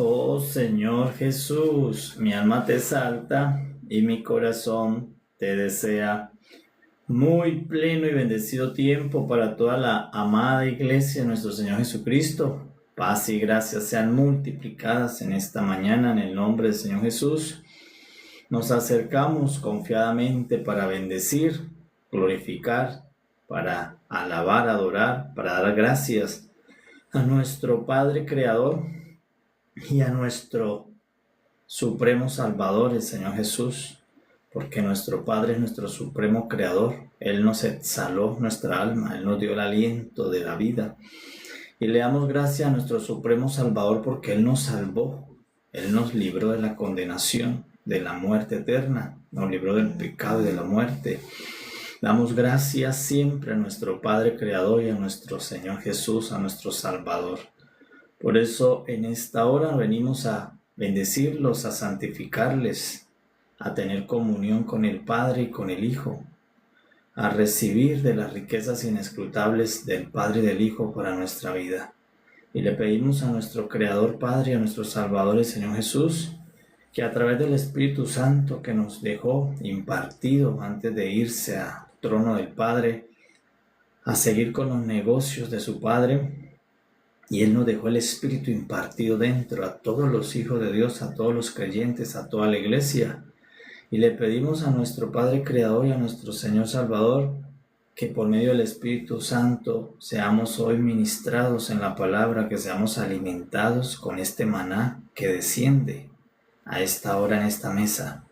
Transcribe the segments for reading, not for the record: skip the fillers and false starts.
Oh Señor Jesús, mi alma te exalta y mi corazón te desea. Muy pleno y bendecido tiempo para toda la amada iglesia de nuestro Señor Jesucristo. Paz y gracias sean multiplicadas en esta mañana en el nombre del Señor Jesús. Nos acercamos confiadamente para bendecir, glorificar, para alabar, adorar, para dar gracias a nuestro Padre Creador y a nuestro Supremo Salvador, el Señor Jesús, porque nuestro Padre es nuestro Supremo Creador. Él nos exhaló nuestra alma, Él nos dio el aliento de la vida. Y le damos gracias a nuestro Supremo Salvador porque Él nos salvó, Él nos libró de la condenación, de la muerte eterna, nos libró del pecado y de la muerte. Damos gracias siempre a nuestro Padre Creador y a nuestro Señor Jesús, a nuestro Salvador. Por eso en esta hora venimos a bendecirlos, a santificarles, a tener comunión con el Padre y con el Hijo, a recibir de las riquezas inescrutables del Padre y del Hijo para nuestra vida. Y le pedimos a nuestro Creador Padre y a nuestro Salvador el Señor Jesús, que a través del Espíritu Santo que nos dejó impartido antes de irse al trono del Padre, a seguir con los negocios de su Padre, y Él nos dejó el Espíritu impartido dentro a todos los hijos de Dios, a todos los creyentes, a toda la iglesia. Y le pedimos a nuestro Padre Creador y a nuestro Señor Salvador que por medio del Espíritu Santo seamos hoy ministrados en la palabra, que seamos alimentados con este maná que desciende a esta hora en esta mesa,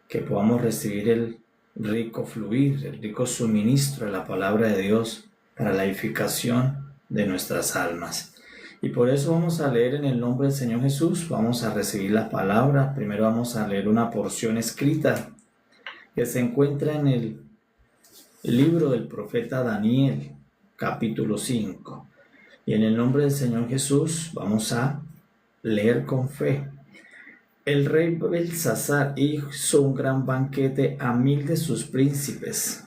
que podamos recibir el rico fluir, el rico suministro de la palabra de Dios para la edificación de nuestras almas. Y por eso vamos a leer en el nombre del Señor Jesús, vamos a recibir la palabra. Primero vamos a leer una porción escrita que se encuentra en el libro del profeta Daniel, capítulo 5. Y en el nombre del Señor Jesús vamos a leer con fe. El rey Belsasar hizo un gran banquete a 1000 de sus príncipes,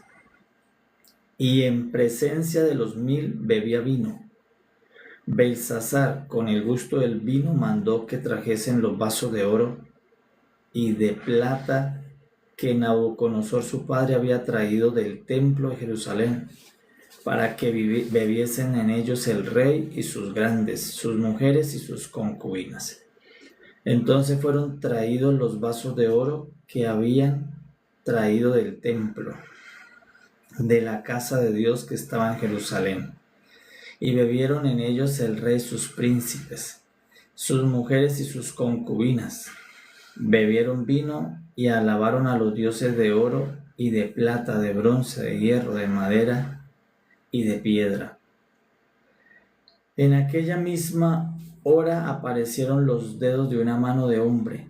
y en presencia de los 1000 bebía vino. Belsasar, con el gusto del vino, mandó que trajesen los vasos de oro y de plata que Nabucodonosor su padre había traído del templo de Jerusalén, para que bebiesen en ellos el rey y sus grandes, sus mujeres y sus concubinas. Entonces fueron traídos los vasos de oro que habían traído del templo, de la casa de Dios que estaba en Jerusalén. Y bebieron en ellos el rey y sus príncipes, sus mujeres y sus concubinas. Bebieron vino y alabaron a los dioses de oro y de plata, de bronce, de hierro, de madera y de piedra. En aquella misma hora aparecieron los dedos de una mano de hombre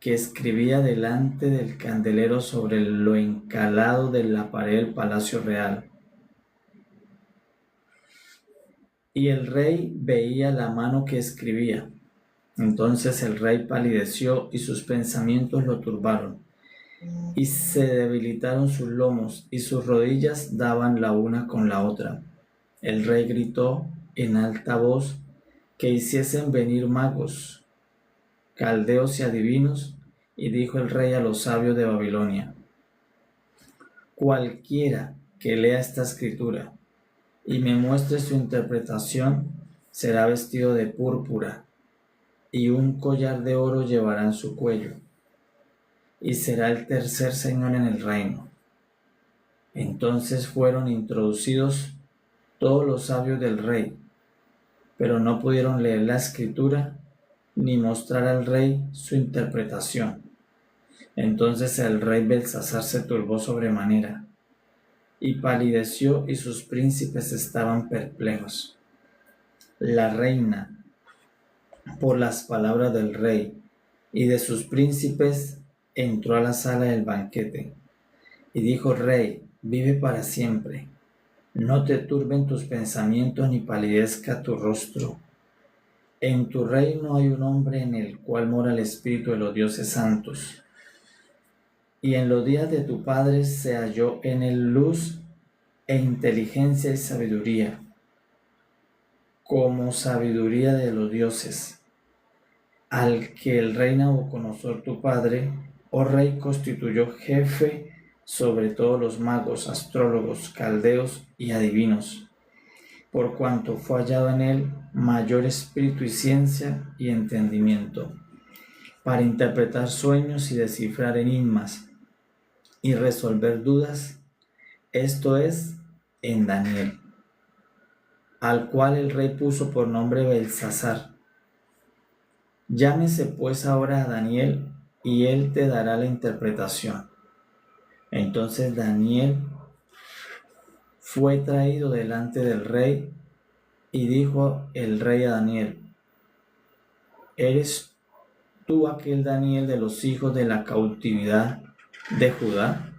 que escribía delante del candelero sobre lo encalado de la pared del palacio real. Y el rey veía la mano que escribía. Entonces el rey palideció y sus pensamientos lo turbaron, y se debilitaron sus lomos, y sus rodillas daban la una con la otra. El rey gritó en alta voz que hiciesen venir magos, caldeos y adivinos, y dijo el rey a los sabios de Babilonia: cualquiera que lea esta escritura y me muestre su interpretación, será vestido de púrpura, y un collar de oro llevará en su cuello, y será el tercer señor en el reino. Entonces fueron introducidos todos los sabios del rey, pero no pudieron leer la escritura ni mostrar al rey su interpretación. Entonces el rey Belsasar se turbó sobremanera, y palideció, y sus príncipes estaban perplejos. La reina, por las palabras del rey y de sus príncipes, entró a la sala del banquete, y dijo: Rey, vive para siempre. No te turben tus pensamientos ni palidezca tu rostro. En tu reino hay un hombre en el cual mora el espíritu de los dioses santos. Y en los días de tu padre se halló en él luz e inteligencia y sabiduría, como sabiduría de los dioses. al que el rey Nabucodonosor tu padre, oh rey, constituyó jefe sobre todos los magos, astrólogos, caldeos y adivinos, por cuanto fue hallado en él mayor espíritu y ciencia y entendimiento, para interpretar sueños y descifrar enigmas y resolver dudas, esto es, en Daniel, al cual el rey puso por nombre Belsasar. Llámese pues ahora a Daniel, y él te dará la interpretación. Entonces Daniel fue traído delante del rey, y dijo el rey a Daniel: ¿Eres tú aquel Daniel de los hijos de la cautividad de Judá,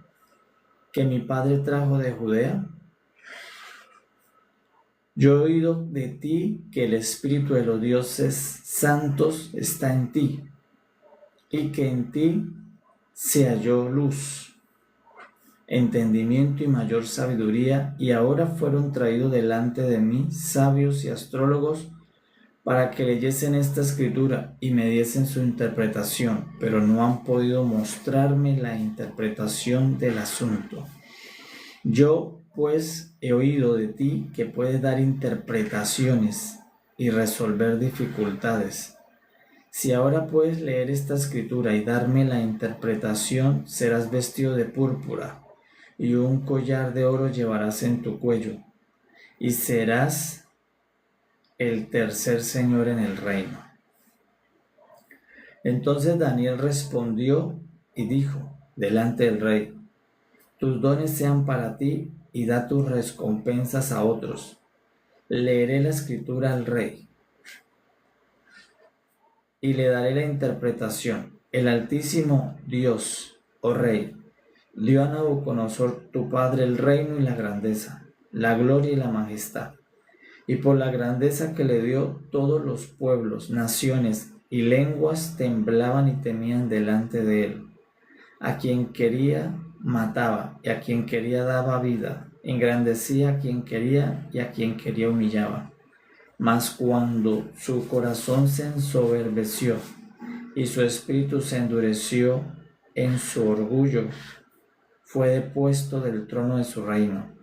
que mi padre trajo de Judea? Yo he oído de ti que el espíritu de los dioses santos está en ti, y que en ti se halló luz, entendimiento y mayor sabiduría, y ahora fueron traídos delante de mí sabios y astrólogos para que leyesen esta escritura y me diesen su interpretación, pero no han podido mostrarme la interpretación del asunto. Yo, pues, he oído de ti que puedes dar interpretaciones y resolver dificultades. Si ahora puedes leer esta escritura y darme la interpretación, serás vestido de púrpura, y un collar de oro llevarás en tu cuello, y serás el tercer señor en el reino. Entonces Daniel respondió y dijo delante del rey: tus dones sean para ti y da tus recompensas a otros. Leeré la escritura al rey y le daré la interpretación. El Altísimo Dios, oh rey, dio a Nabucodonosor tu padre el reino y la grandeza, la gloria y la majestad. Y por la grandeza que le dio, todos los pueblos, naciones y lenguas temblaban y temían delante de él. A quien quería mataba, y a quien quería daba vida, engrandecía a quien quería y a quien quería humillaba. Mas cuando su corazón se ensoberbeció y su espíritu se endureció en su orgullo, fue depuesto del trono de su reino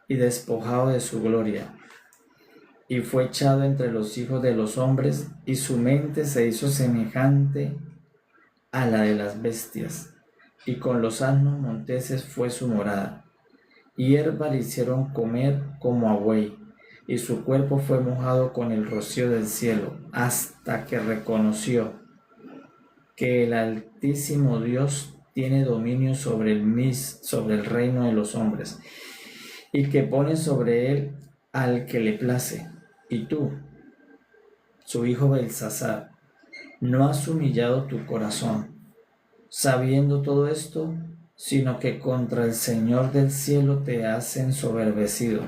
y despojado de su gloria, y fue echado entre los hijos de los hombres, y su mente se hizo semejante a la de las bestias, y con los asnos monteses fue su morada. Hierba le hicieron comer como a buey, y su cuerpo fue mojado con el rocío del cielo, hasta que reconoció que el Altísimo Dios tiene dominio sobre el reino de los hombres, y que pone sobre él al que le place. Y tú, su hijo Belsasar, no has humillado tu corazón, sabiendo todo esto, sino que contra el Señor del cielo te has ensoberbecido,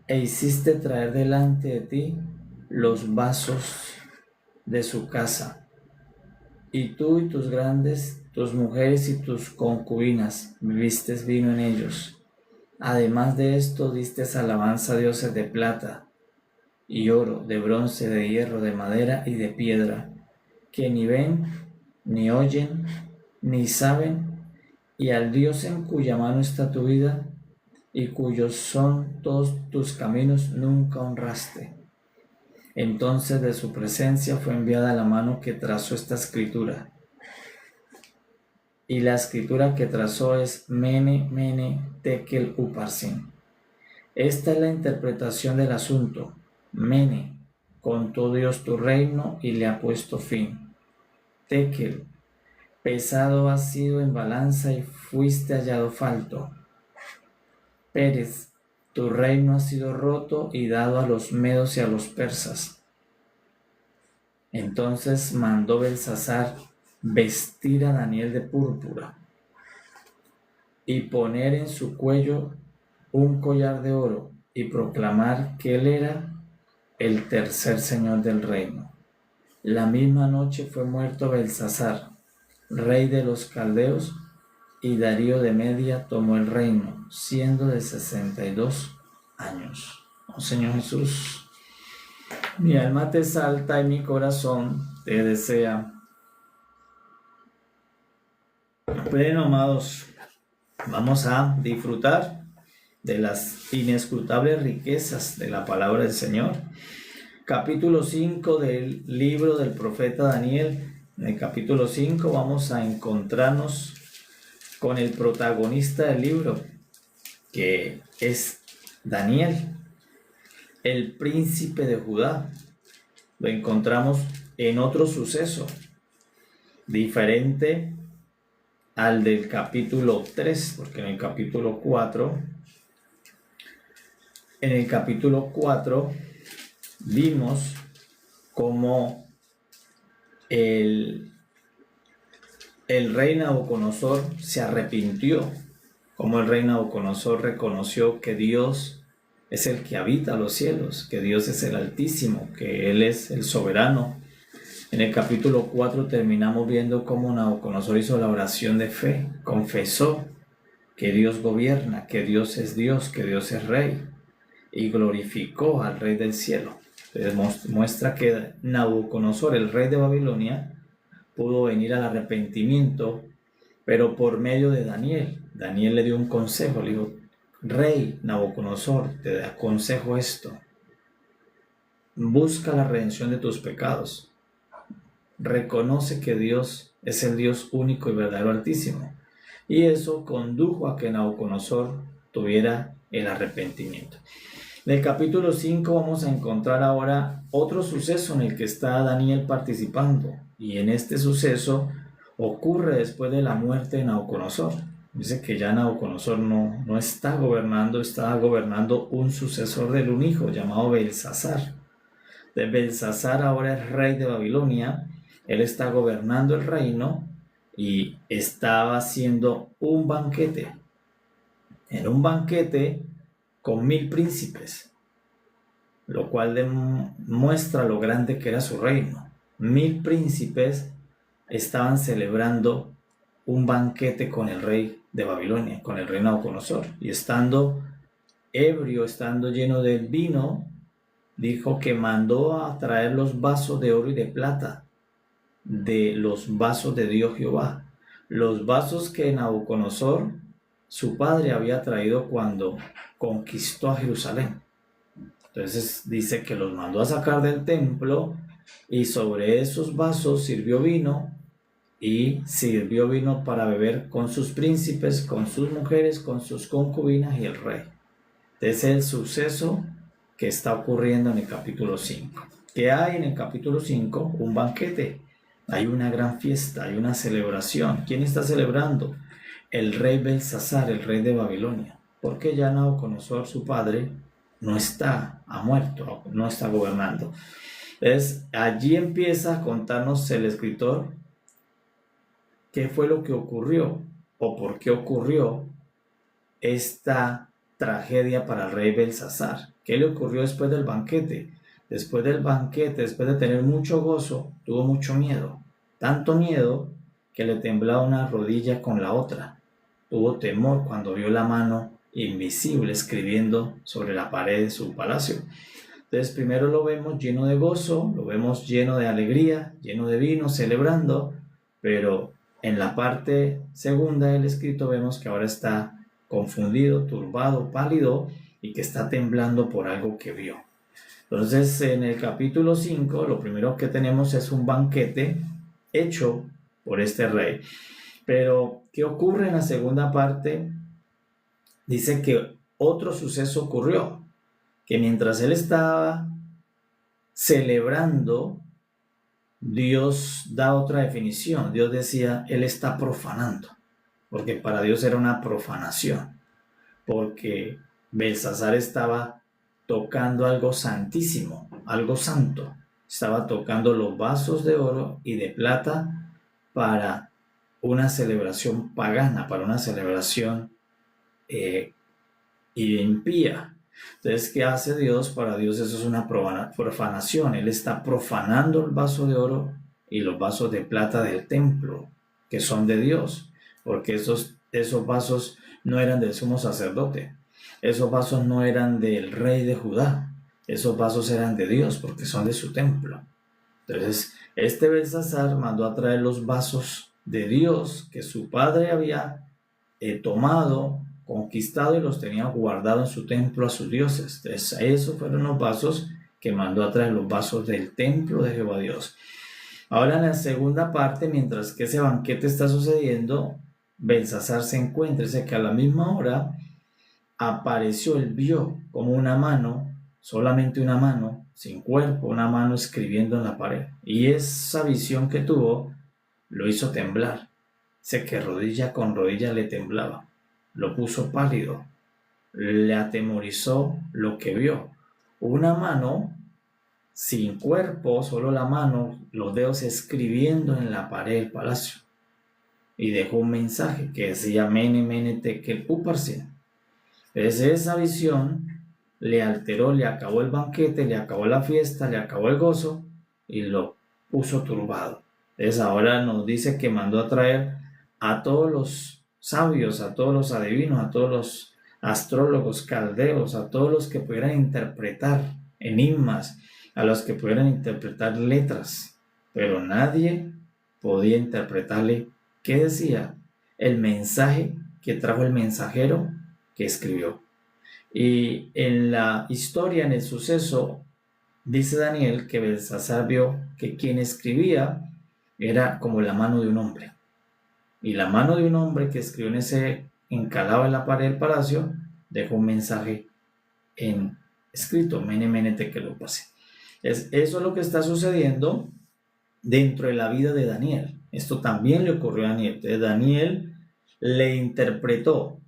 e hiciste traer delante de ti los vasos de su casa, y tú y tus grandes, tus mujeres y tus concubinas, bebiste vino en ellos. Además de esto, diste alabanza a dioses de plata y oro, de bronce, de hierro, de madera y de piedra, que ni ven, ni oyen, ni saben, y al Dios en cuya mano está tu vida, y cuyos son todos tus caminos, nunca honraste. Entonces de su presencia fue enviada la mano que trazó esta escritura. Y la escritura que trazó es Mene, Mene, Tekel, Uparsin. Esta es la interpretación del asunto. Mene, contó Dios tu reino y le ha puesto fin. Tekel, pesado has sido en balanza y fuiste hallado falto. Pérez, tu reino ha sido roto y dado a los medos y a los persas. Entonces mandó Belsasar vestir a Daniel de púrpura y poner en su cuello un collar de oro y proclamar que él era el tercer señor del reino. La misma noche fue muerto Belsasar, rey de los caldeos, y Darío de Media tomó el reino, siendo de 62 años. Oh Señor Jesús, mi alma te exalta y mi corazón te te desea. Bueno, amados, vamos a disfrutar de las inescrutables riquezas de la palabra del Señor. Capítulo 5 del libro del profeta Daniel. En el capítulo 5 vamos a encontrarnos con el protagonista del libro, que es Daniel, el príncipe de Judá. Lo encontramos en otro suceso diferente al del capítulo 3, porque en el capítulo 4 vimos cómo el rey Nabucodonosor se arrepintió, cómo el rey Nabucodonosor reconoció que Dios es el que habita los cielos, que Dios es el Altísimo, que Él es el soberano. En el capítulo 4 terminamos viendo cómo Nabucodonosor hizo la oración de fe, confesó que Dios gobierna, que Dios es Dios, que Dios es Rey, y glorificó al Rey del cielo. Entonces muestra que Nabucodonosor, el rey de Babilonia, pudo venir al arrepentimiento, pero por medio de Daniel. Daniel le dio un consejo, le dijo: Rey Nabucodonosor, te aconsejo esto, busca la redención de tus pecados, reconoce que Dios es el Dios único y verdadero Altísimo. Y eso condujo a que Nabucodonosor tuviera el arrepentimiento. En el capítulo 5 vamos a encontrar ahora otro suceso en el que está Daniel participando, y en este suceso ocurre después de la muerte de Nabucodonosor. Dice que ya Nabucodonosor no está gobernando, está gobernando un sucesor de un hijo llamado Belsasar. Belsasar ahora es rey de Babilonia. Él está gobernando el reino y estaba haciendo un banquete. Era un banquete con 1000 príncipes, lo cual demuestra lo grande que era su reino. 1000 príncipes estaban celebrando un banquete con el rey de Babilonia, con el rey Nabucodonosor, y estando ebrio, estando lleno del vino, dijo que mandó a traer los vasos de oro y de plata, de los vasos de Dios Jehová, los vasos que Nabucodonosor, su padre, había traído cuando conquistó a Jerusalén. Entonces dice que los mandó a sacar del templo, y sobre esos vasos sirvió vino, y sirvió vino para beber con sus príncipes, con sus mujeres, con sus concubinas y el rey. Ese es el suceso que está ocurriendo en el capítulo 5. ¿Qué hay en el capítulo 5? Un banquete. Hay una gran fiesta, hay una celebración. ¿Quién está celebrando? El rey Belsasar, el rey de Babilonia. Porque ya Nabucodonosor, su padre, ha muerto, no está gobernando. Entonces, allí empieza a contarnos el escritor qué fue lo que ocurrió, o por qué ocurrió esta tragedia para el rey Belsasar. ¿Qué le ocurrió después del banquete? Después del banquete, después de tener mucho gozo, tuvo mucho miedo. Tanto miedo que le temblaba una rodilla con la otra. Tuvo temor cuando vio la mano invisible escribiendo sobre la pared de su palacio. Entonces primero lo vemos lleno de gozo, lo vemos lleno de alegría, lleno de vino, celebrando, pero en la parte segunda del escrito vemos que ahora está confundido, turbado, pálido, y que está temblando por algo que vio. Entonces en el capítulo 5 lo primero que tenemos es un banquete hecho por este rey. Pero ¿qué ocurre en la segunda parte? Dice que otro suceso ocurrió, que mientras él estaba celebrando, Dios da otra definición. Dios decía, él está profanando, porque para Dios era una profanación, porque Belsasar estaba tocando algo santísimo, algo santo. Estaba tocando los vasos de oro y de plata para una celebración pagana, para una celebración impía. Entonces, ¿qué hace Dios? Para Dios eso es una profanación. Él está profanando el vaso de oro y los vasos de plata del templo, que son de Dios, porque esos vasos no eran del sumo sacerdote, esos vasos no eran del rey de Judá, esos vasos eran de Dios porque son de su templo. Entonces, este Belsasar mandó a traer los vasos de Dios que su padre había tomado, conquistado y los tenía guardados en su templo a sus dioses. Entonces, esos fueron los vasos que mandó a traer, los vasos del templo de Jehová Dios. Ahora en la segunda parte, mientras que ese banquete está sucediendo, Belsasar se encuentra, dice que a la misma hora apareció, él vio como una mano, solamente una mano, sin cuerpo, una mano escribiendo en la pared. Y esa visión que tuvo lo hizo temblar. Dice que rodilla con rodilla le temblaba, lo puso pálido, le atemorizó lo que vio. Una mano sin cuerpo, solo la mano, los dedos escribiendo en la pared del palacio. Y dejó un mensaje que decía Mene, Mene, Tekel, Uparsin. Desde esa visión le alteró, le acabó el banquete, le acabó la fiesta, le acabó el gozo y lo puso turbado. Entonces ahora nos dice que mandó a traer a todos los sabios, a todos los adivinos, a todos los astrólogos, caldeos, a todos los que pudieran interpretar enigmas, a los que pudieran interpretar letras, pero nadie podía interpretarle qué decía el mensaje que trajo el mensajero que escribió. Y en la historia, en el suceso, dice Daniel que Belsasar vio que quien escribía era como la mano de un hombre. Y la mano de un hombre que escribió en ese encalado en la pared del palacio dejó un mensaje en escrito, Mene, Mene, Tekel, Uparsin. Eso es lo que está sucediendo dentro de la vida de Daniel. Esto también le ocurrió a Daniel. Entonces Daniel le interpretó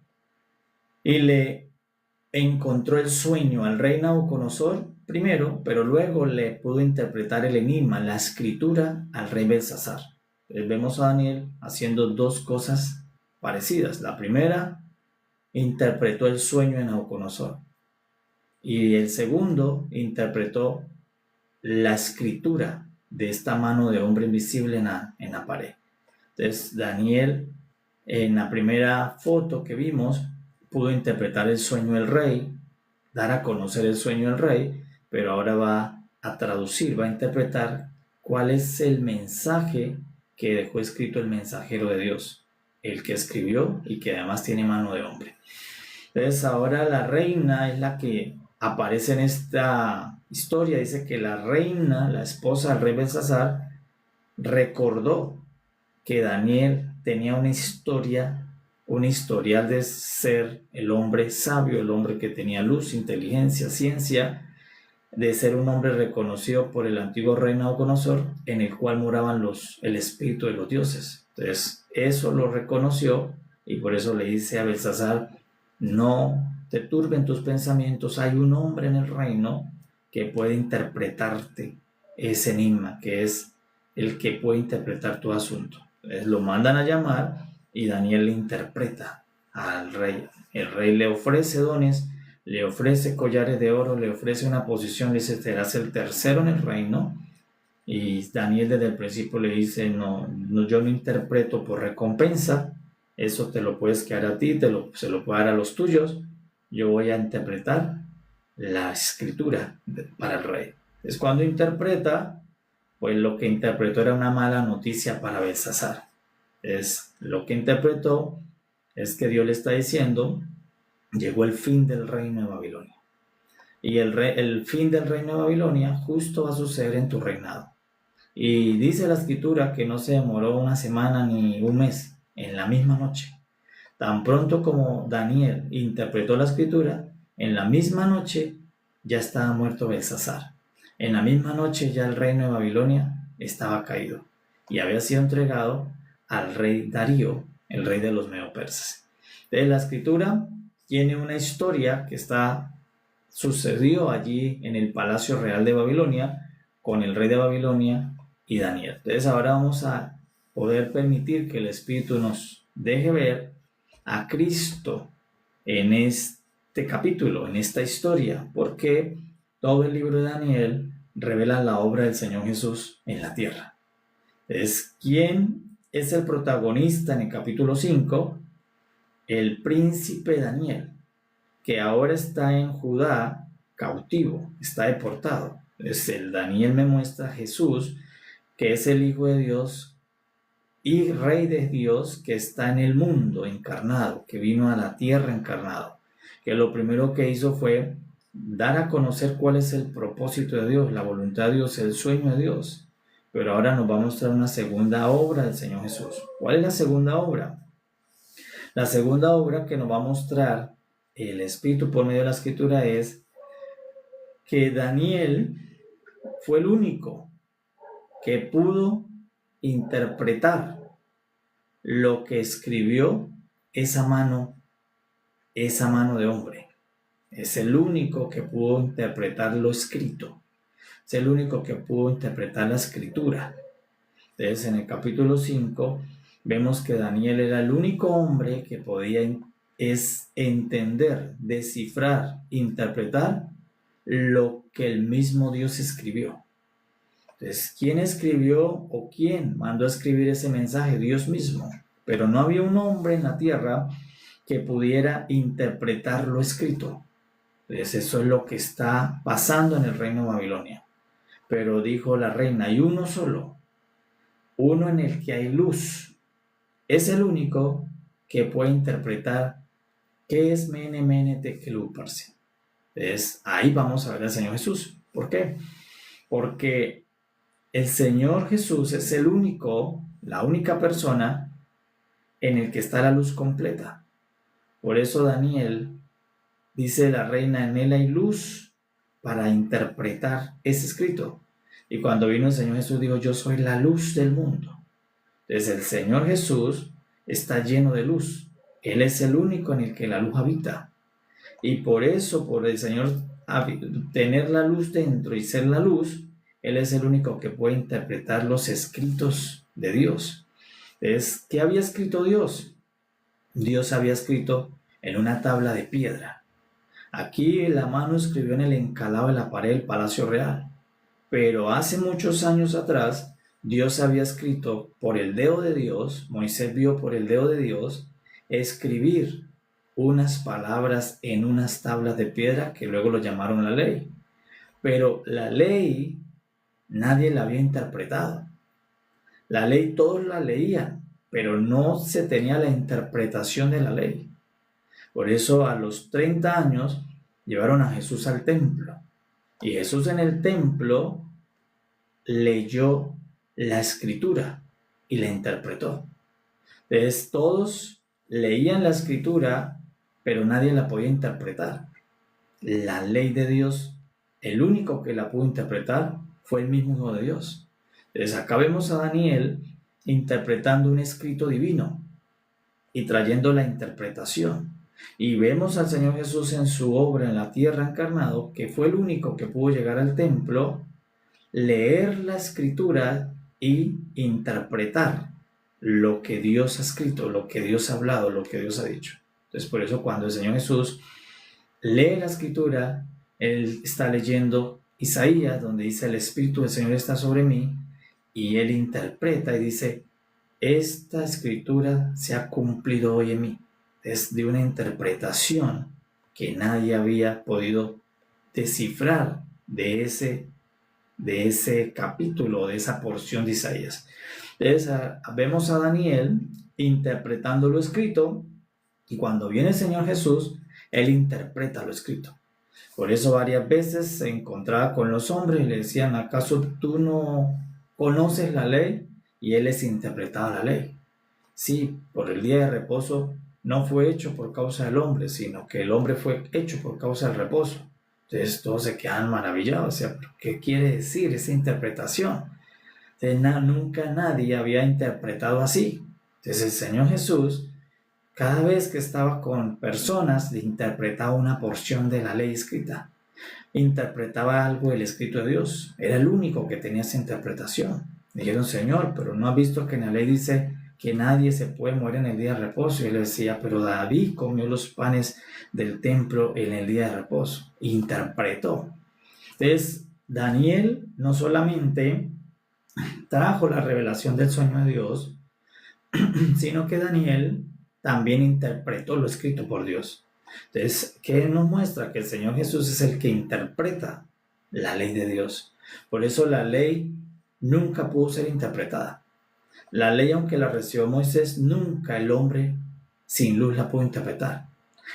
y le encontró el sueño al rey Nabucodonosor primero, pero luego le pudo interpretar el enigma, la escritura, al rey Belsasar. Entonces vemos a Daniel haciendo dos cosas parecidas. La primera, interpretó el sueño de Nabucodonosor. Y el segundo, interpretó la escritura de esta mano de hombre invisible en la pared. Entonces Daniel, en la primera foto que vimos, pudo interpretar el sueño del rey, dar a conocer el sueño del rey, pero ahora va a traducir, va a interpretar cuál es el mensaje que dejó escrito el mensajero de Dios, el que escribió y que además tiene mano de hombre. Entonces ahora la reina es la que aparece en esta historia. Dice que la reina, la esposa del rey Belsasar, recordó que Daniel tenía una historia, un historial de ser el hombre sabio, el hombre que tenía luz, inteligencia, ciencia, de ser un hombre reconocido por el antiguo rey Nabucodonosor, en el cual moraban el espíritu de los dioses. Entonces, eso lo reconoció y por eso le dice a Belsasar, no te turben tus pensamientos, hay un hombre en el reino que puede interpretarte ese enigma, que es el que puede interpretar tu asunto. Entonces lo mandan a llamar y Daniel le interpreta al rey. El rey le ofrece dones, le ofrece collares de oro, le ofrece una posición, le dice, serás el tercero en el reino. Y Daniel desde el principio le dice, no, yo no interpreto por recompensa, eso te lo puedes quedar a ti, se lo puedo dar a los tuyos, yo voy a interpretar la escritura para el rey. Es cuando interpreta, pues lo que interpretó era una mala noticia para Belsasar. Lo que interpretó es que Dios le está diciendo, llegó el fin del reino de Babilonia. Y el fin del reino de Babilonia justo va a suceder en tu reinado. Y dice la escritura que no se demoró una semana ni un mes, en la misma noche. Tan pronto como Daniel interpretó la escritura, en la misma noche ya estaba muerto Belsasar. En la misma noche ya el reino de Babilonia estaba caído y había sido entregado al rey Darío, el rey de los medo-persas. Entonces la escritura tiene una historia que sucedió allí en el palacio real de Babilonia con el rey de Babilonia y Daniel. Entonces ahora vamos a poder permitir que el Espíritu nos deje ver a Cristo en este capítulo, en esta historia, porque todo el libro de Daniel revela la obra del Señor Jesús en la tierra. Entonces, ¿quién es el protagonista en el capítulo 5? El príncipe Daniel, que ahora está en Judá cautivo, está deportado. Entonces, el Daniel me muestra a Jesús que es el Hijo de Dios y Rey de Dios que está en el mundo encarnado, que vino a la tierra encarnado, que lo primero que hizo fue dar a conocer cuál es el propósito de Dios, la voluntad de Dios, el sueño de Dios. Pero ahora nos va a mostrar una segunda obra del Señor Jesús. ¿Cuál es la segunda obra? La segunda obra que nos va a mostrar el Espíritu por medio de la Escritura es que Daniel fue el único que pudo interpretar lo que escribió esa mano de hombre. Es el único que pudo interpretar lo escrito. Es el único que pudo interpretar la escritura. Entonces, en el capítulo 5, vemos que Daniel era el único hombre que podía entender, descifrar, interpretar lo que el mismo Dios escribió. Entonces, ¿quién escribió o quién mandó a escribir ese mensaje? Dios mismo. Pero no había un hombre en la tierra que pudiera interpretar lo escrito. Entonces, eso es lo que está pasando en el reino de Babilonia. Pero dijo la reina, hay uno solo, uno en el que hay luz. Es el único que puede interpretar qué es Mene, Mene, Tekel, Upharsin. Entonces, ahí vamos a ver al Señor Jesús. ¿Por qué? Porque el Señor Jesús es el único, la única persona en el que está la luz completa. Por eso Daniel, dice la reina, en él hay luz para interpretar ese escrito. Y cuando vino el Señor Jesús dijo, yo soy la luz del mundo. Entonces el Señor Jesús está lleno de luz. Él es el único en el que la luz habita. Y por eso, por el Señor tener la luz dentro y ser la luz, Él es el único que puede interpretar los escritos de Dios. ¿Qué había escrito Dios? Dios había escrito en una tabla de piedra. Aquí la mano escribió en el encalado de la pared del Palacio Real. Pero hace muchos años atrás, Dios había escrito por el dedo de Dios, Moisés vio por el dedo de Dios, escribir unas palabras en unas tablas de piedra que luego lo llamaron la ley. Pero la ley nadie la había interpretado. La ley todos la leían, pero no se tenía la interpretación de la ley. Por eso a los 30 años llevaron a Jesús al templo. Y Jesús en el templo leyó la escritura y la interpretó. Entonces todos leían la escritura, pero nadie la podía interpretar. La ley de Dios, el único que la pudo interpretar fue el mismo Hijo de Dios. Entonces acá vemos a Daniel interpretando un escrito divino y trayendo la interpretación. Y vemos al Señor Jesús en su obra en la tierra encarnado, que fue el único que pudo llegar al templo, leer la escritura y interpretar lo que Dios ha escrito, lo que Dios ha hablado, lo que Dios ha dicho. Entonces por eso cuando el Señor Jesús lee la escritura, Él está leyendo Isaías, donde dice el Espíritu del Señor está sobre mí, y Él interpreta y dice, esta escritura se ha cumplido hoy en mí. Es de una interpretación que nadie había podido descifrar de ese capítulo, de esa porción de Isaías. Entonces vemos a Daniel interpretando lo escrito, y cuando viene el Señor Jesús, Él interpreta lo escrito. Por eso varias veces se encontraba con los hombres y le decían, ¿acaso tú no conoces la ley? Y Él les interpretaba la ley. Sí, por el día de reposo no fue hecho por causa del hombre, sino que el hombre fue hecho por causa del reposo. Entonces todos se quedan maravillados. O sea, ¿qué quiere decir esa interpretación? Entonces, nunca nadie había interpretado así. Entonces el Señor Jesús, cada vez que estaba con personas, interpretaba una porción de la ley escrita. Interpretaba algo del escrito de Dios. Era el único que tenía esa interpretación. Dijeron, Señor, pero ¿no has visto que en la ley dice que nadie se puede morir en el día de reposo? Y él decía, pero David comió los panes del templo en el día de reposo. Interpretó. Entonces, Daniel no solamente trajo la revelación del sueño de Dios, sino que Daniel también interpretó lo escrito por Dios. Entonces, ¿qué nos muestra? Que el Señor Jesús es el que interpreta la ley de Dios. Por eso la ley nunca pudo ser interpretada. La ley, aunque la recibió Moisés, nunca el hombre sin luz la pudo interpretar.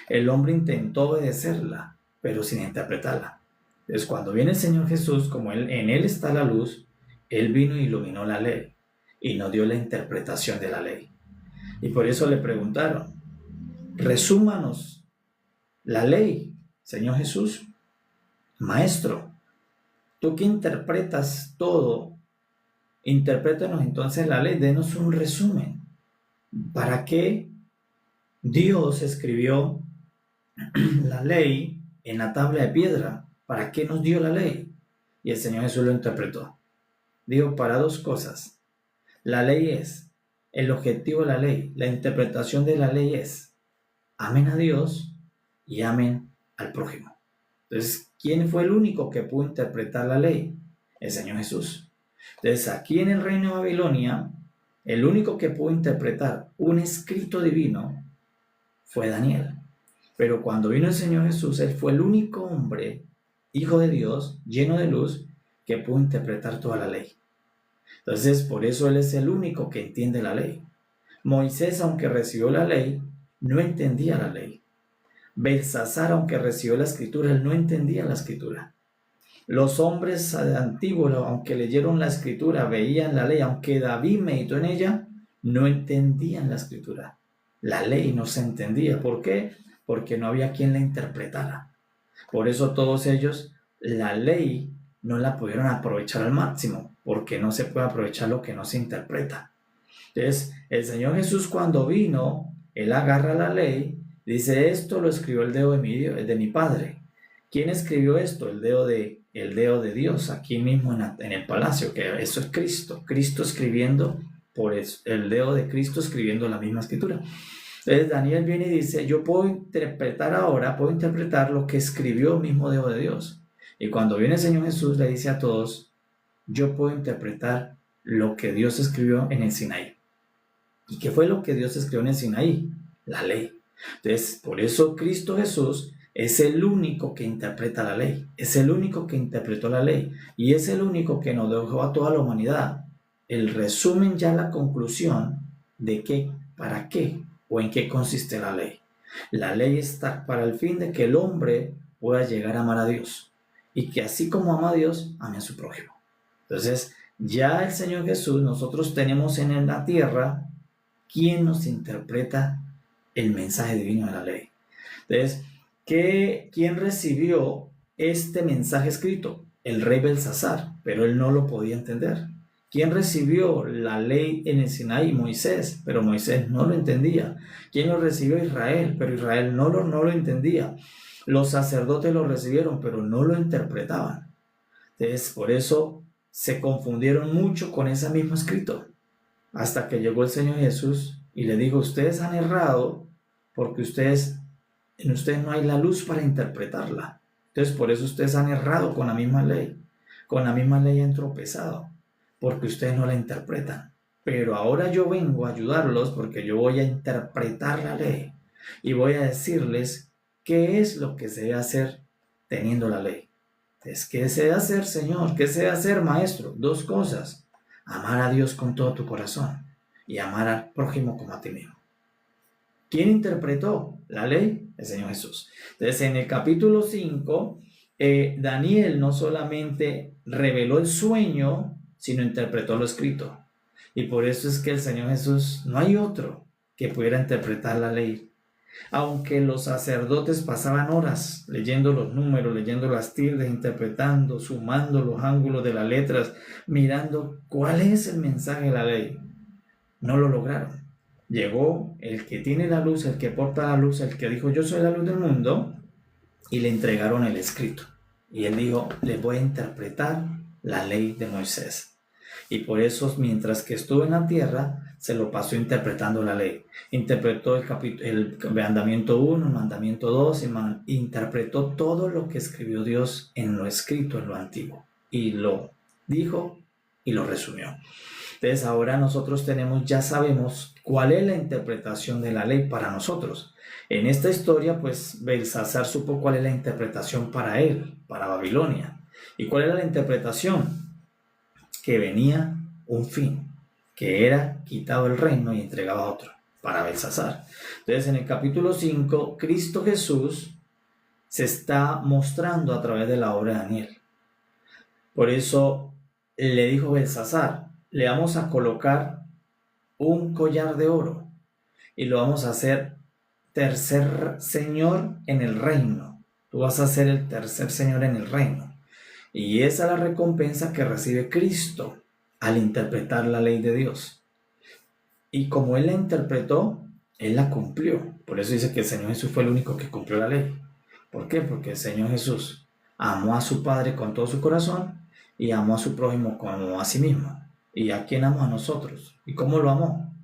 El hombre intentó obedecerla, pero sin interpretarla. Entonces, cuando viene el Señor Jesús, como en Él está la luz, Él vino e iluminó la ley y nos dio la interpretación de la ley. Y por eso le preguntaron, resúmanos la ley, Señor Jesús. Maestro, tú que interpretas todo, interprétanos entonces la ley, denos un resumen. ¿Para qué Dios escribió la ley en la tabla de piedra? ¿Para qué nos dio la ley? Y el Señor Jesús lo interpretó. Digo, para dos cosas. La ley es, el objetivo de la ley, la interpretación de la ley es, amen a Dios y amen al prójimo. Entonces, ¿quién fue el único que pudo interpretar la ley? El Señor Jesús. Entonces, aquí en el reino de Babilonia, el único que pudo interpretar un escrito divino fue Daniel. Pero cuando vino el Señor Jesús, Él fue el único hombre, hijo de Dios, lleno de luz, que pudo interpretar toda la ley. Entonces, por eso Él es el único que entiende la ley. Moisés, aunque recibió la ley, no entendía la ley. Belsasar, aunque recibió la escritura, él no entendía la escritura. Los hombres antiguos, aunque leyeron la escritura, veían la ley, aunque David meditó en ella, no entendían la escritura. La ley no se entendía. ¿Por qué? Porque no había quien la interpretara. Por eso todos ellos, la ley no la pudieron aprovechar al máximo, porque no se puede aprovechar lo que no se interpreta. Entonces, el Señor Jesús cuando vino, Él agarra la ley, dice, esto lo escribió el dedo de mi Padre. ¿Quién escribió esto? El dedo de Dios, aquí mismo en el palacio, que eso es Cristo. Cristo escribiendo, por eso, el dedo de Cristo escribiendo la misma escritura. Entonces Daniel viene y dice, yo puedo interpretar lo que escribió el mismo dedo de Dios. Y cuando viene el Señor Jesús le dice a todos, yo puedo interpretar lo que Dios escribió en el Sinaí. ¿Y qué fue lo que Dios escribió en el Sinaí? La ley. Entonces, por eso Cristo Jesús es el único que interpreta la ley, es el único que interpretó la ley y es el único que nos dejó a toda la humanidad el resumen, ya la conclusión de qué, para qué o en qué consiste la ley. La ley está para el fin de que el hombre pueda llegar a amar a Dios y que así como ama a Dios, ame a su prójimo. Entonces, ya el Señor Jesús, nosotros tenemos en la tierra quien nos interpreta el mensaje divino de la ley. Entonces, ¿quién recibió este mensaje escrito? El rey Belsasar, pero él no lo podía entender. ¿Quién recibió la ley en el Sinaí? Moisés, pero Moisés no lo entendía. ¿Quién lo recibió? Israel, pero Israel no lo entendía. Los sacerdotes lo recibieron, pero no lo interpretaban. Entonces, por eso se confundieron mucho con ese mismo escrito. Hasta que llegó el Señor Jesús y le dijo, ustedes han errado porque en ustedes no hay la luz para interpretarla. Entonces, por eso ustedes han errado con la misma ley. Con la misma ley han tropezado, porque ustedes no la interpretan. Pero ahora yo vengo a ayudarlos porque yo voy a interpretar la ley y voy a decirles qué es lo que se debe hacer teniendo la ley. Entonces, ¿qué se debe hacer, Señor? ¿Qué se debe hacer, Maestro? Dos cosas. Amar a Dios con todo tu corazón y amar al prójimo como a ti mismo. ¿Quién interpretó la ley? El Señor Jesús. Entonces, en el capítulo 5, Daniel no solamente reveló el sueño, sino interpretó lo escrito. Y por eso es que el Señor Jesús, no hay otro que pudiera interpretar la ley. Aunque los sacerdotes pasaban horas leyendo los números, leyendo las tildes, interpretando, sumando los ángulos de las letras, mirando cuál es el mensaje de la ley, no lo lograron. Llegó el que tiene la luz, el que porta la luz, el que dijo yo soy la luz del mundo, y le entregaron el escrito. Y él dijo, les voy a interpretar la ley de Moisés. Y por eso, mientras que estuvo en la tierra, se lo pasó interpretando la ley. Interpretó el mandamiento 1, el mandamiento 2, interpretó todo lo que escribió Dios en lo escrito, en lo antiguo. Y lo dijo y lo resumió. Entonces ahora nosotros ya sabemos cuál es la interpretación de la ley para nosotros. En esta historia, pues Belsasar supo cuál es la interpretación para él, para Babilonia. ¿Y cuál era la interpretación? que venía un fin, que era quitado el reino y entregado a otro, para Belsasar. Entonces, en el capítulo 5, Cristo Jesús se está mostrando a través de la obra de Daniel. Por eso le dijo Belsasar, le vamos a colocar un collar de oro y lo vamos a hacer tercer señor en el reino. Tú vas a ser el tercer señor en el reino. Y esa es la recompensa que recibe Cristo al interpretar la ley de Dios. Y como Él la interpretó, Él la cumplió. Por eso dice que el Señor Jesús fue el único que cumplió la ley. ¿Por qué? Porque el Señor Jesús amó a su Padre con todo su corazón y amó a su prójimo como a sí mismo. ¿Y a quién amó? A nosotros. ¿Y cómo lo amó?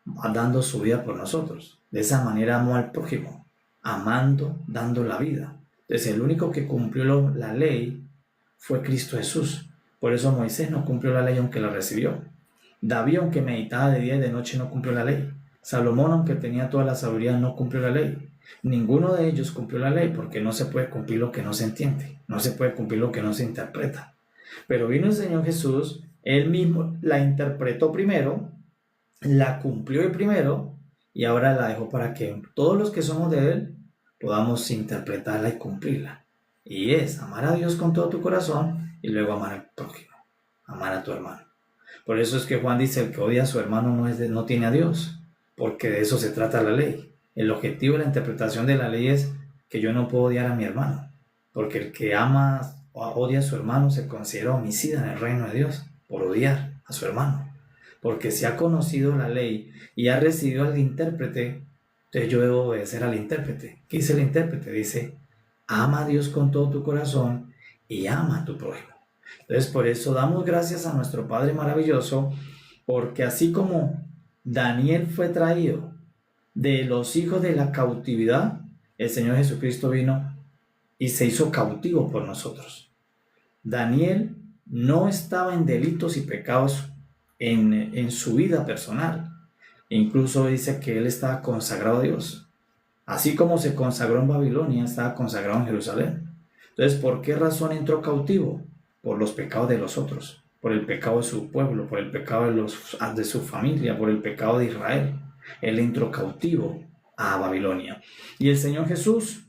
Dando su vida por nosotros. De esa manera amó al prójimo, amando, dando la vida. Entonces el único que cumplió la ley fue Cristo Jesús. Por eso Moisés no cumplió la ley aunque la recibió. David, aunque meditaba de día y de noche, no cumplió la ley. Salomón, aunque tenía toda la sabiduría, no cumplió la ley. Ninguno de ellos cumplió la ley porque no se puede cumplir lo que no se entiende. No se puede cumplir lo que no se interpreta. Pero vino el Señor Jesús, Él mismo la interpretó primero, la cumplió primero y ahora la dejó para que todos los que somos de Él podamos interpretarla y cumplirla. Y es amar a Dios con todo tu corazón y luego amar al prójimo, amar a tu hermano. Por eso es que Juan dice, el que odia a su hermano no tiene a Dios, porque de eso se trata la ley. El objetivo de la interpretación de la ley es que yo no puedo odiar a mi hermano, porque el que ama o odia a su hermano se considera homicida en el reino de Dios, por odiar a su hermano. Porque si ha conocido la ley y ha recibido al intérprete, entonces yo debo obedecer al intérprete. ¿Qué dice el intérprete? Dice, ama a Dios con todo tu corazón y ama a tu prójimo. Entonces por eso damos gracias a nuestro Padre maravilloso, porque así como Daniel fue traído de los hijos de la cautividad, el Señor Jesucristo vino y se hizo cautivo por nosotros. Daniel no estaba en delitos y pecados en su vida personal. Incluso dice que él estaba consagrado a Dios. Así como se consagró en Babilonia, estaba consagrado en Jerusalén. Entonces, ¿por qué razón entró cautivo? Por los pecados de los otros, por el pecado de su pueblo, por el pecado de su familia, por el pecado de Israel. Él entró cautivo a Babilonia. Y el Señor Jesús,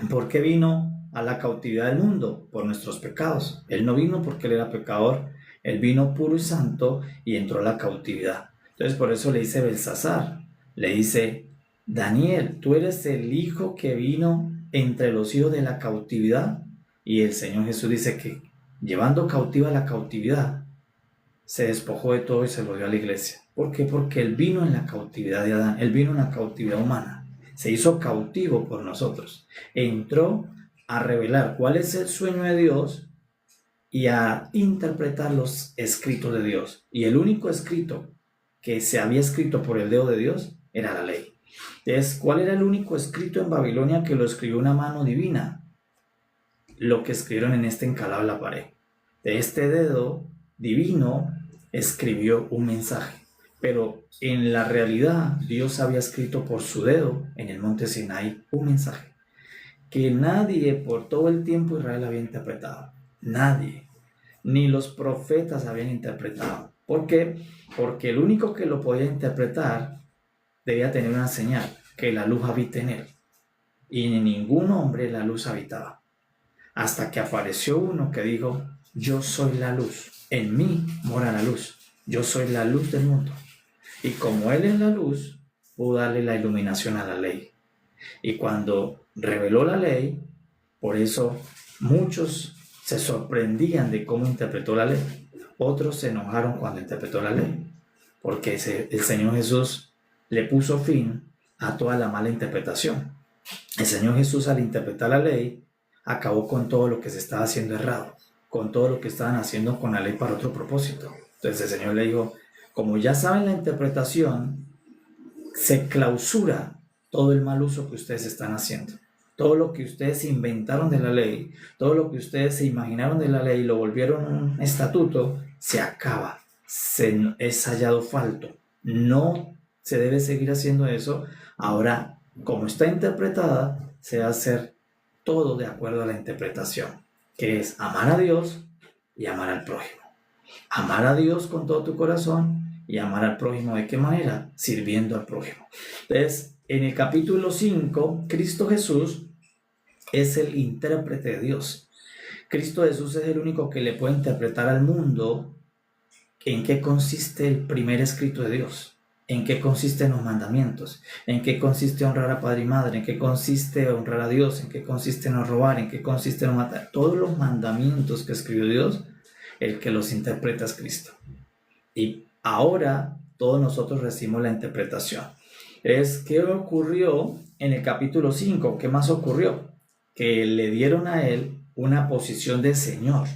¿por qué vino a la cautividad del mundo? Por nuestros pecados. Él no vino porque él era pecador, él vino puro y santo y entró a la cautividad. Entonces por eso le dice Belsasar, le dice, Daniel, tú eres el hijo que vino entre los hijos de la cautividad. Y el Señor Jesús dice que llevando cautiva la cautividad, se despojó de todo y se lo dio a la iglesia. ¿Por qué? Porque él vino en la cautividad de Adán, él vino en la cautividad humana, se hizo cautivo por nosotros, entró a revelar cuál es el sueño de Dios y a interpretar los escritos de Dios. Y el único escrito que se había escrito por el dedo de Dios era la ley. Entonces, ¿cuál era el único escrito en Babilonia que lo escribió una mano divina? Lo que escribieron en este encalado de la pared. De este dedo divino escribió un mensaje. Pero en la realidad, Dios había escrito por su dedo en el monte Sinaí un mensaje que nadie por todo el tiempo Israel había interpretado. Nadie. Ni los profetas habían interpretado. ¿Por qué? Porque el único que lo podía interpretar debía tener una señal, que la luz habita en él. Y en ningún hombre la luz habitaba. Hasta que apareció uno que dijo, yo soy la luz, en mí mora la luz, yo soy la luz del mundo. Y como Él es la luz, pudo darle la iluminación a la ley. Y cuando reveló la ley, por eso muchos se sorprendían de cómo interpretó la ley. Otros se enojaron cuando interpretó la ley, porque el Señor Jesús le puso fin a toda la mala interpretación. El Señor Jesús, al interpretar la ley, acabó con todo lo que se estaba haciendo errado, con todo lo que estaban haciendo con la ley para otro propósito. Entonces el Señor le dijo, como ya saben la interpretación, se clausura todo el mal uso que ustedes están haciendo. Todo lo que ustedes inventaron de la ley, todo lo que ustedes se imaginaron de la ley y lo volvieron un estatuto, se acaba, es hallado falto. No se debe seguir haciendo eso. Ahora, como está interpretada, se va a hacer todo de acuerdo a la interpretación, que es amar a Dios y amar al prójimo. Amar a Dios con todo tu corazón y amar al prójimo. ¿De qué manera? Sirviendo al prójimo. Entonces, en el capítulo 5, Cristo Jesús es el intérprete de Dios. Cristo Jesús es el único que le puede interpretar al mundo en qué consiste el primer escrito de Dios, en qué consisten los mandamientos, en qué consiste honrar a padre y madre, en qué consiste honrar a Dios, en qué consiste no robar, en qué consiste no matar. Todos los mandamientos que escribió Dios, el que los interpreta es Cristo. Y ahora todos nosotros recibimos la interpretación. ¿Qué ocurrió en el capítulo 5? ¿Qué más ocurrió? Que le dieron a él una posición de Señor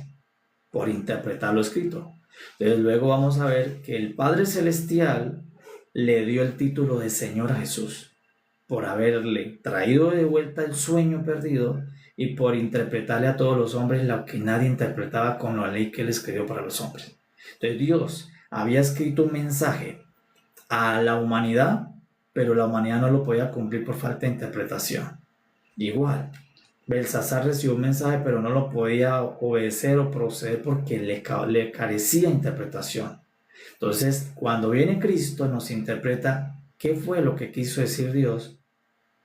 por interpretar lo escrito. Entonces luego vamos a ver que el Padre Celestial le dio el título de Señor a Jesús por haberle traído de vuelta el sueño perdido y por interpretarle a todos los hombres lo que nadie interpretaba con la ley que él escribió para los hombres. Entonces Dios había escrito un mensaje a la humanidad, pero la humanidad no lo podía cumplir por falta de interpretación. Igual, Belsasar recibió un mensaje, pero no lo podía obedecer o proceder porque le carecía interpretación. Entonces, cuando viene Cristo, nos interpreta qué fue lo que quiso decir Dios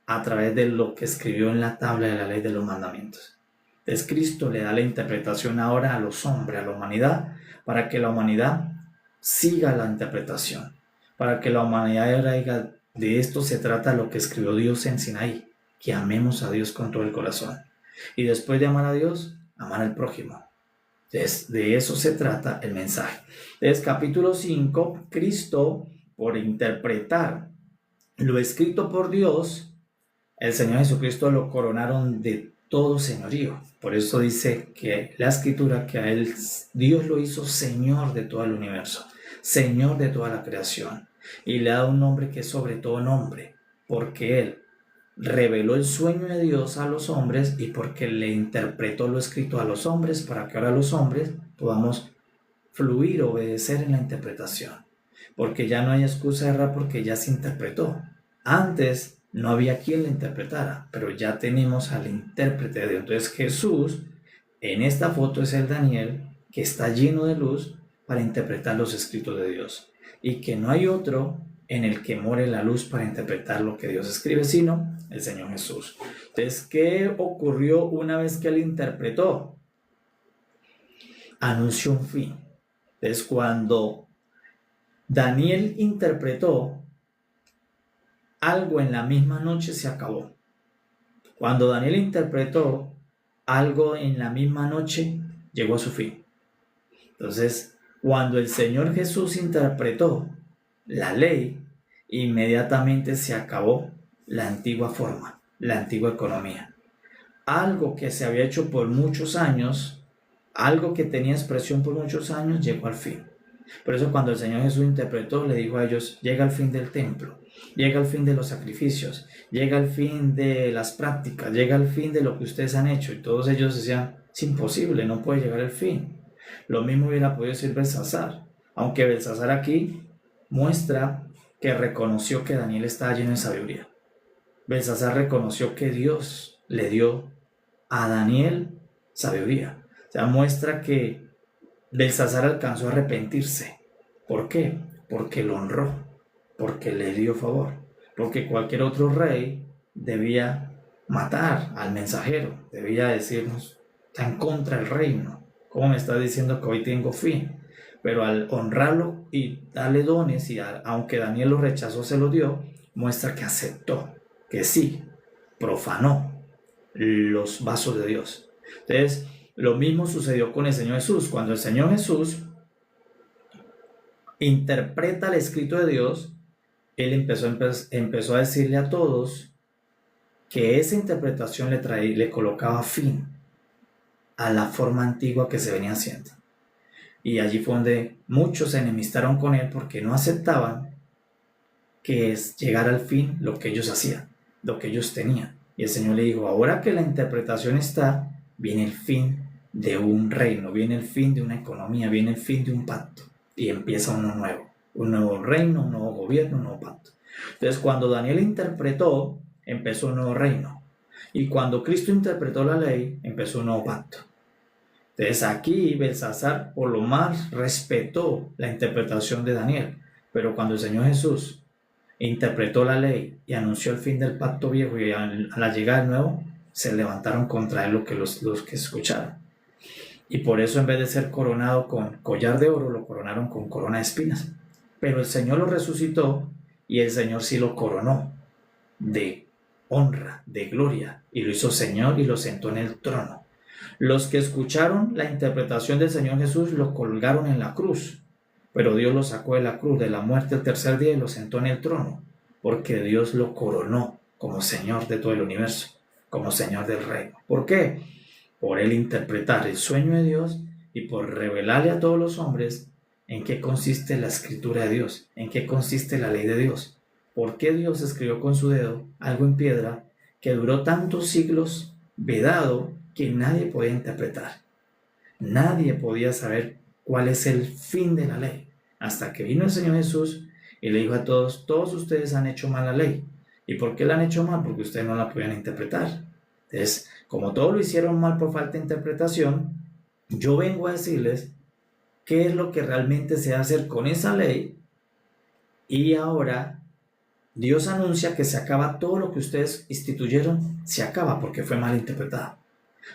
a través de lo que escribió en la tabla de la ley de los mandamientos. Entonces, Cristo le da la interpretación ahora a los hombres, a la humanidad, para que la humanidad siga la interpretación, para que la humanidad ahora diga, de esto se trata lo que escribió Dios en Sinaí, que amemos a Dios con todo el corazón. Y después de amar a Dios, amar al prójimo. Entonces, de eso se trata el mensaje. Entonces, capítulo 5, Cristo, por interpretar lo escrito por Dios, el Señor Jesucristo lo coronaron de todo señorío. Por eso dice que la Escritura, que a él Dios lo hizo Señor de todo el universo, Señor de toda la creación. Y le ha dado un nombre que es sobre todo nombre, porque él reveló el sueño de Dios a los hombres y porque le interpretó lo escrito a los hombres para que ahora los hombres podamos fluir, obedecer en la interpretación. Porque ya no hay excusa de errar porque ya se interpretó. Antes no había quien le interpretara, pero ya tenemos al intérprete de Dios. Entonces Jesús, en esta foto es el Daniel que está lleno de luz para interpretar los escritos de Dios. Y que no hay otro en el que more la luz para interpretar lo que Dios escribe, sino el Señor Jesús. Entonces, ¿qué ocurrió una vez que él interpretó? Anunció un fin. Entonces, cuando Daniel interpretó, algo en la misma noche se acabó. Cuando Daniel interpretó, algo en la misma noche llegó a su fin. Entonces, cuando el Señor Jesús interpretó la ley, inmediatamente se acabó la antigua forma, la antigua economía. Algo que se había hecho por muchos años, algo que tenía expresión por muchos años, llegó al fin. Por eso cuando el Señor Jesús interpretó, le dijo a ellos, llega el fin del templo, llega el fin de los sacrificios, llega el fin de las prácticas, llega el fin de lo que ustedes han hecho. Y todos ellos decían, es imposible, no puede llegar el fin. Lo mismo hubiera podido decir Belsasar, aunque Belsasar aquí muestra que reconoció que Daniel estaba lleno de sabiduría. Belsasar reconoció que Dios le dio a Daniel sabiduría. O sea, muestra que Belsasar alcanzó a arrepentirse. ¿Por qué? Porque lo honró, porque le dio favor, porque cualquier otro rey debía matar al mensajero, debía decirnos, está en contra del reino. ¿Cómo me está diciendo que hoy tengo fin? Pero al honrarlo y darle dones, y aunque Daniel lo rechazó, se lo dio, muestra que aceptó, que sí, profanó los vasos de Dios. Entonces, lo mismo sucedió con el Señor Jesús. Cuando el Señor Jesús interpreta el escrito de Dios, él empezó a decirle a todos que esa interpretación le colocaba fin a la forma antigua que se venía haciendo. Y allí fue donde muchos se enemistaron con él porque no aceptaban que es llegar al fin lo que ellos hacían, lo que ellos tenían. Y el Señor le dijo, ahora que la interpretación está, viene el fin de un reino, viene el fin de una economía, viene el fin de un pacto. Y empieza uno nuevo, un nuevo reino, un nuevo gobierno, un nuevo pacto. Entonces, cuando Daniel interpretó, empezó un nuevo reino. Y cuando Cristo interpretó la ley, empezó un nuevo pacto. Entonces aquí Belsasar por lo más respetó la interpretación de Daniel, pero cuando el Señor Jesús interpretó la ley y anunció el fin del pacto viejo y a la llegada del nuevo, se levantaron contra él los que escucharon. Y por eso en vez de ser coronado con collar de oro, lo coronaron con corona de espinas. Pero el Señor lo resucitó y el Señor sí lo coronó de honra, de gloria, y lo hizo Señor y lo sentó en el trono. Los que escucharon la interpretación del Señor Jesús lo colgaron en la cruz, pero Dios lo sacó de la cruz, de la muerte el tercer día, y lo sentó en el trono, porque Dios lo coronó como Señor de todo el universo, como Señor del reino. ¿Por qué? Por él interpretar el sueño de Dios y por revelarle a todos los hombres en qué consiste la escritura de Dios, en qué consiste la ley de Dios. ¿Por qué Dios escribió con su dedo algo en piedra que duró tantos siglos vedado que nadie podía interpretar? Nadie podía saber cuál es el fin de la ley, hasta que vino el Señor Jesús y le dijo a todos: todos ustedes han hecho mal la ley. ¿Y por qué la han hecho mal? Porque ustedes no la podían interpretar. Entonces, como todos lo hicieron mal por falta de interpretación, yo vengo a decirles qué es lo que realmente se va a hacer con esa ley. Y ahora Dios anuncia que se acaba todo lo que ustedes instituyeron, se acaba porque fue mal interpretado.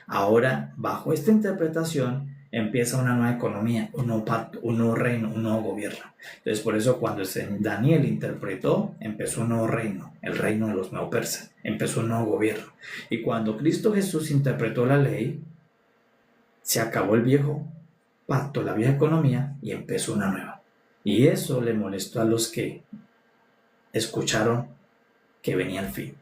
Ahora, bajo esta interpretación, empieza una nueva economía, un nuevo pacto, un nuevo reino, un nuevo gobierno. Entonces, por eso cuando Daniel interpretó, empezó un nuevo reino, el reino de los medo-persas, empezó un nuevo gobierno. Y cuando Cristo Jesús interpretó la ley, se acabó el viejo pacto, la vieja economía, y empezó una nueva. Y eso le molestó a los que escucharon que venía el fin.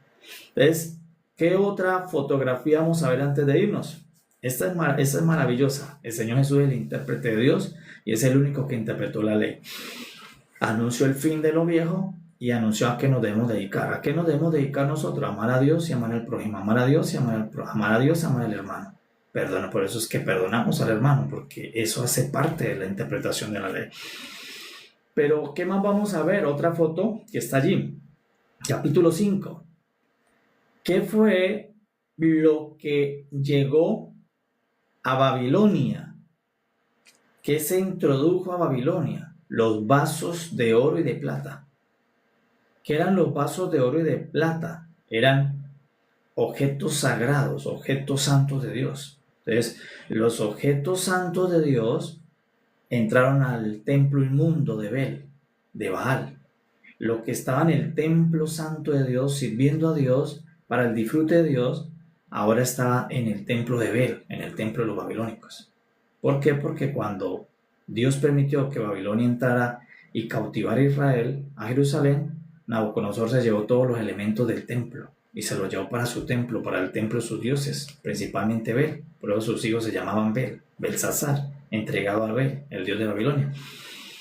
Entonces, ¿qué otra fotografía vamos a ver antes de irnos? Esta es maravillosa. El Señor Jesús es el intérprete de Dios y es el único que interpretó la ley. Anunció el fin de lo viejo y anunció a qué nos debemos dedicar. ¿A qué nos debemos dedicar nosotros? Amar a Dios y amar al prójimo. Amar a Dios y amar a Dios y amar al hermano. Perdona, por eso es que perdonamos al hermano, porque eso hace parte de la interpretación de la ley. Pero, ¿qué más vamos a ver? Otra foto que está allí. Capítulo 5. ¿Qué fue lo que llegó a Babilonia? ¿Qué se introdujo a Babilonia? Los vasos de oro y de plata. ¿Qué eran los vasos de oro y de plata? Eran objetos sagrados, objetos santos de Dios. Entonces, los objetos santos de Dios entraron al templo inmundo de Baal. Lo que estaba en el templo santo de Dios, sirviendo a Dios, para el disfrute de Dios, ahora estaba en el templo de Bel, en el templo de los babilónicos. ¿Por qué? Porque cuando Dios permitió que Babilonia entrara y cautivara a Israel, a Jerusalén, Nabucodonosor se llevó todos los elementos del templo y se los llevó para su templo, para el templo de sus dioses, principalmente Bel. Por eso sus hijos se llamaban Belsasar, entregado a Bel, el dios de Babilonia.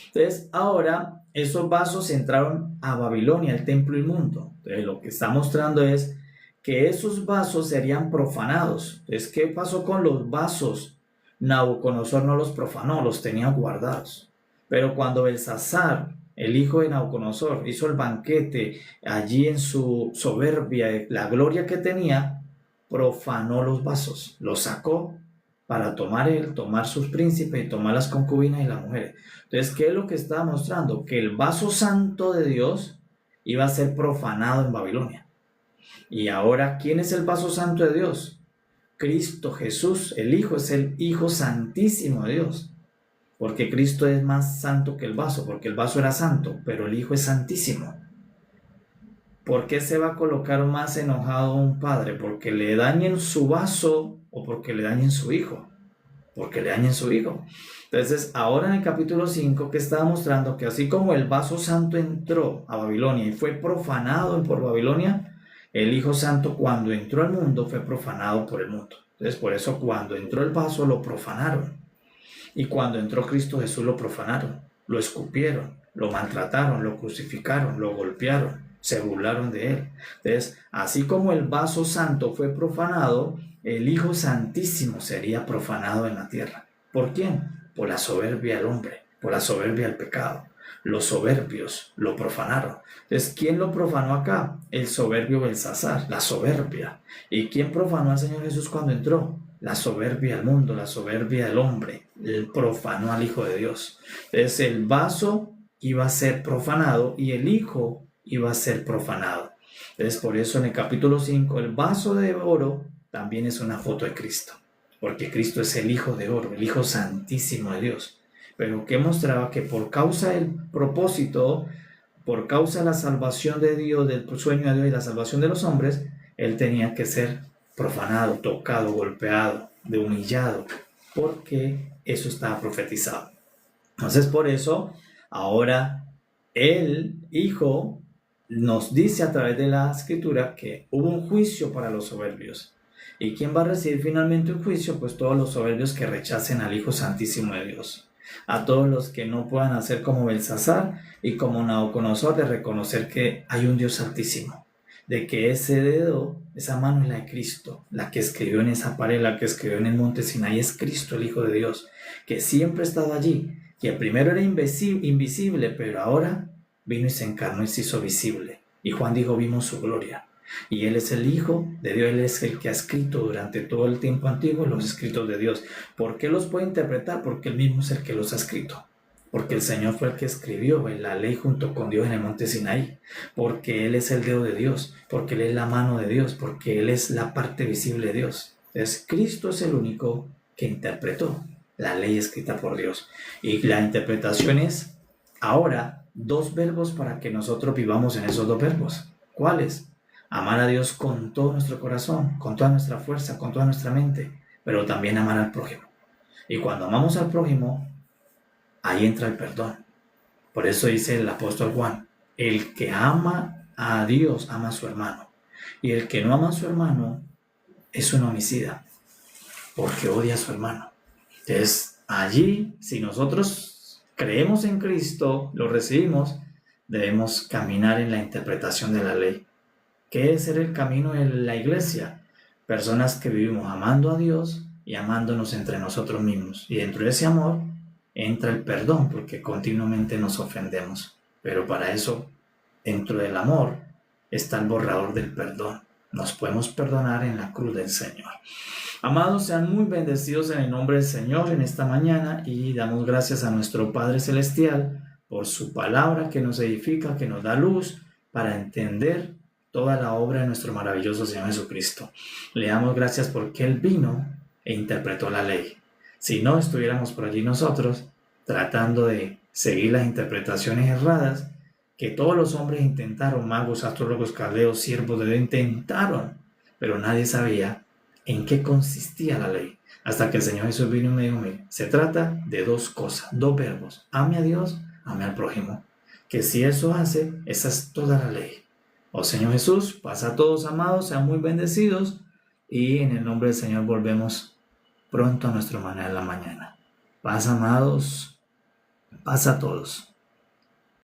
Entonces, ahora esos vasos entraron a Babilonia, el templo inmundo. Entonces, lo que está mostrando es que esos vasos serían profanados. Entonces, ¿qué pasó con los vasos? Nabucodonosor no los profanó, los tenía guardados. Pero cuando Belsasar, el hijo de Nabucodonosor, hizo el banquete allí en su soberbia, la gloria que tenía, profanó los vasos, los sacó para tomar sus príncipes y tomar las concubinas y las mujeres. Entonces, ¿qué es lo que estaba mostrando? Que el vaso santo de Dios iba a ser profanado en Babilonia. Y ahora, ¿quién es el vaso santo de Dios? Cristo Jesús, el Hijo, es el Hijo santísimo de Dios. Porque Cristo es más santo que el vaso, porque el vaso era santo, pero el Hijo es santísimo. ¿Por qué se va a colocar más enojado un padre? ¿Porque le dañen su vaso o porque le dañen su hijo? Porque le dañen su hijo. Entonces, ahora en el capítulo 5, que está mostrando que así como el vaso santo entró a Babilonia y fue profanado por Babilonia, el Hijo Santo cuando entró al mundo fue profanado por el mundo. Entonces, por eso cuando entró el vaso lo profanaron. Y cuando entró Cristo Jesús lo profanaron, lo escupieron, lo maltrataron, lo crucificaron, lo golpearon, se burlaron de él. Entonces, así como el vaso santo fue profanado, el Hijo Santísimo sería profanado en la tierra. ¿Por quién? Por la soberbia del hombre, por la soberbia del pecado. los soberbios lo profanaron. Entonces, ¿quién lo profanó acá? El soberbio Belsasar, la soberbia. ¿Y quién profanó al Señor Jesús cuando entró? La soberbia del mundo, la soberbia del hombre. Él profanó al Hijo de Dios. Entonces, el vaso iba a ser profanado y el Hijo iba a ser profanado. Entonces, por eso en el capítulo 5, el vaso de oro también es una foto de Cristo, porque Cristo es el Hijo de oro, el Hijo Santísimo de Dios, pero que mostraba que por causa del propósito, por causa de la salvación de Dios, del sueño de Dios y la salvación de los hombres, Él tenía que ser profanado, tocado, golpeado, humillado, porque eso estaba profetizado. Entonces, por eso, ahora el Hijo nos dice a través de la Escritura que hubo un juicio para los soberbios. ¿Y quién va a recibir finalmente un juicio? Pues todos los soberbios que rechacen al Hijo Santísimo de Dios. A todos los que no puedan hacer como Belsasar y como Nabucodonosor, de reconocer que hay un Dios Altísimo, de que ese dedo, esa mano es la de Cristo, la que escribió en esa pared, la que escribió en el monte Sinaí, es Cristo, el Hijo de Dios, que siempre ha estado allí, que primero era invisible, pero ahora vino y se encarnó y se hizo visible. Y Juan dijo, vimos su gloria. Y Él es el Hijo de Dios, Él es el que ha escrito durante todo el tiempo antiguo los escritos de Dios. ¿Por qué los puede interpretar? Porque Él mismo es el que los ha escrito. Porque el Señor fue el que escribió la ley junto con Dios en el monte Sinaí. Porque Él es el dedo de Dios, porque Él es la mano de Dios, porque Él es la parte visible de Dios. Entonces, Cristo es el único que interpretó la ley escrita por Dios. Y la interpretación es ahora dos verbos para que nosotros vivamos en esos dos verbos. ¿Cuáles? Amar a Dios con todo nuestro corazón, con toda nuestra fuerza, con toda nuestra mente, pero también amar al prójimo. Y cuando amamos al prójimo, ahí entra el perdón. Por eso dice el apóstol Juan, el que ama a Dios ama a su hermano. Y el que no ama a su hermano es un homicida, porque odia a su hermano. Entonces, allí, si nosotros creemos en Cristo, lo recibimos, debemos caminar en la interpretación de la ley. ¿Qué es ser el camino de la iglesia? Personas que vivimos amando a Dios y amándonos entre nosotros mismos. Y dentro de ese amor entra el perdón, porque continuamente nos ofendemos. Pero para eso, dentro del amor, está el borrador del perdón. Nos podemos perdonar en la cruz del Señor. Amados, sean muy bendecidos en el nombre del Señor en esta mañana y damos gracias a nuestro Padre Celestial por su palabra que nos edifica, que nos da luz para entender toda la obra de nuestro maravilloso Señor Jesucristo. Le damos gracias porque Él vino e interpretó la ley. Si no, estuviéramos por allí nosotros tratando de seguir las interpretaciones erradas que todos los hombres intentaron, magos, astrólogos, caldeos, siervos de Dios intentaron, pero nadie sabía en qué consistía la ley. Hasta que el Señor Jesús vino y me dijo, mire, se trata de dos cosas, dos verbos, ame a Dios, ame al prójimo. Que si eso hace, esa es toda la ley. Oh Señor Jesús, pasa a todos, amados, sean muy bendecidos y en el nombre del Señor volvemos pronto a nuestro maná en la mañana. Paz, amados, paz a todos.